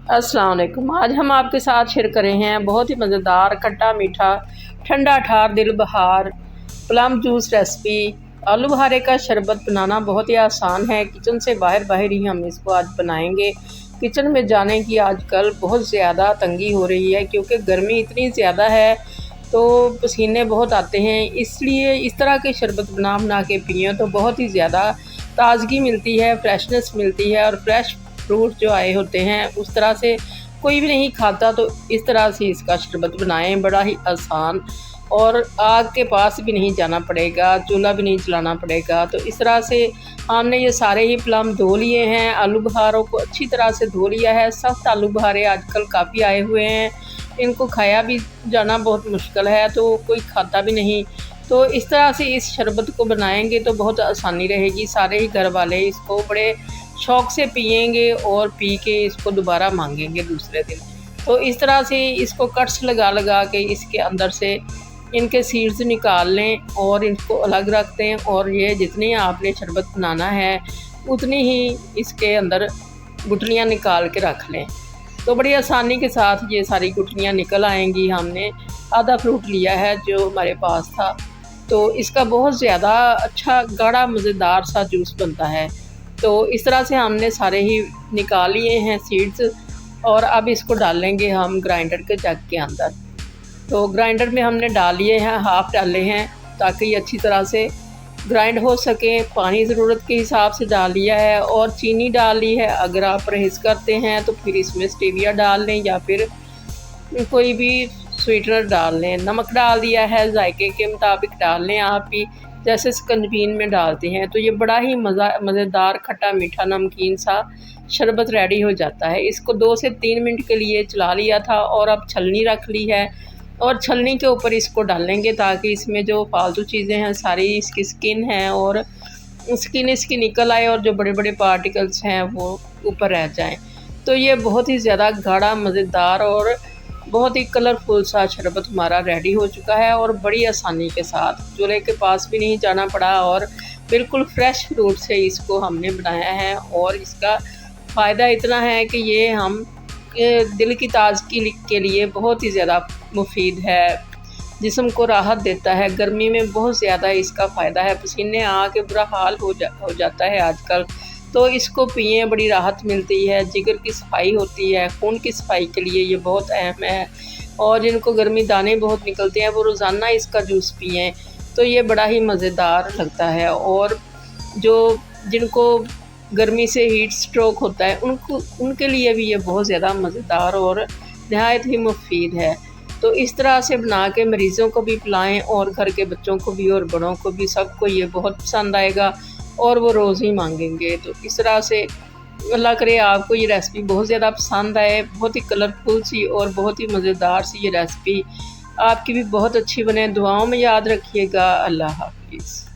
अस्सलाम वालेकुम। आज हम आपके साथ शेयर कर रहे हैं बहुत ही मज़ेदार खट्टा मीठा ठंडा ठार दिल बहार प्लम जूस रेसिपी। आलू बहारे का शरबत बनाना बहुत ही आसान है। किचन से बाहर बाहर ही हम इसको आज बनाएंगे। किचन में जाने की आजकल बहुत ज़्यादा तंगी हो रही है क्योंकि गर्मी इतनी ज़्यादा है तो पसीने बहुत आते हैं। इसलिए इस तरह के शरबत बना बना के पिए तो बहुत ही ज़्यादा ताज़गी मिलती है, फ्रेशनेस मिलती है। और फ्रेश फ्रूट जो आए होते हैं उस तरह से कोई भी नहीं खाता, तो इस तरह से इसका शरबत बनाएं। बड़ा ही आसान, और आग के पास भी नहीं जाना पड़ेगा, चूल्हा भी नहीं जलाना पड़ेगा। तो इस तरह से हमने ये सारे ही प्लम धो लिए हैं। आलू बुखारों को अच्छी तरह से धो लिया है। सख्त आलू बुखारे आजकल काफ़ी आए हुए हैं, इनको खाया भी जाना बहुत मुश्किल है, तो कोई खाता भी नहीं। तो इस तरह से इस शरबत को बनाएंगे तो बहुत आसानी रहेगी। सारे ही घर वाले इसको बड़े शौक़ से पिएंगे और पी के इसको दोबारा मांगेंगे दूसरे दिन। तो इस तरह से इसको कट्स लगा लगा के इसके अंदर से इनके सीड्स निकाल लें और इनको अलग रख दें। और ये जितनी आपने शरबत बनाना है उतनी ही इसके अंदर गुठलियाँ निकाल के रख लें। तो बड़ी आसानी के साथ ये सारी गुठलियाँ निकल आएंगी। हमने आधा फ्रूट लिया है जो हमारे पास था, तो इसका बहुत ज़्यादा अच्छा गाढ़ा मज़ेदार सा जूस बनता है। तो इस तरह से हमने सारे ही निकाल लिए हैं सीड्स, और अब इसको डालेंगे हम ग्राइंडर के जग के अंदर। तो ग्राइंडर में हमने डाल लिए हैं, हाफ़ डाले हैं ताकि ये अच्छी तरह से ग्राइंड हो सके। पानी ज़रूरत के हिसाब से डाल लिया है और चीनी डाल ली है। अगर आप परहेज़ करते हैं तो फिर इसमें स्टेविया डाल लें या फिर कोई भी स्वीटनर डाल लें। नमक डाल दिया है, जायके के मुताबिक डाल लें आप भी, जैसे स्कंजबीन में डालते हैं। तो ये बड़ा ही मज़ेदार खट्टा मीठा नमकीन सा शरबत रेडी हो जाता है। इसको 2 से 3 मिनट के लिए चला लिया था और अब छलनी रख ली है, और छलनी के ऊपर इसको डालेंगे ताकि इसमें जो फालतू चीज़ें हैं सारी इसकी स्किन है और स्किन इसकी निकल आए और जो बड़े बड़े पार्टिकल्स हैं वो ऊपर रह जाएं। तो ये बहुत ही ज़्यादा गाढ़ा मज़ेदार और बहुत ही कलरफुल सा शरबत हमारा रेडी हो चुका है, और बड़ी आसानी के साथ चूल्हे के पास भी नहीं जाना पड़ा, और बिल्कुल फ्रेश फ्रूट से इसको हमने बनाया है। और इसका फ़ायदा इतना है कि ये हम दिल की ताज़गी के लिए बहुत ही ज़्यादा मुफीद है, जिस्म को राहत देता है। गर्मी में बहुत ज़्यादा इसका फ़ायदा है, पसीने आके बुरा हाल हो जाता है आजकल। तो इसको पिएं, बड़ी राहत मिलती है, जिगर की सफाई होती है, खून की सफाई के लिए ये बहुत अहम है। और जिनको गर्मी दाने बहुत निकलते हैं वो रोज़ाना इसका जूस पिएं, तो ये बड़ा ही मज़ेदार लगता है। और जिनको गर्मी से हीट स्ट्रोक होता है उनके लिए भी ये बहुत ज़्यादा मज़ेदार और नहायत ही मुफीद है। तो इस तरह से बना के मरीज़ों को भी पिलाएं, और घर के बच्चों को भी और बड़ों को भी, सबको ये बहुत पसंद आएगा और वो रोज़ ही मांगेंगे। तो इस तरह से अल्लाह करे आपको ये रेसिपी बहुत ज़्यादा पसंद आए। बहुत ही कलरफुल सी और बहुत ही मज़ेदार सी ये रेसिपी आपकी भी बहुत अच्छी बने। दुआओं में याद रखिएगा। अल्लाह हाफ़िज़।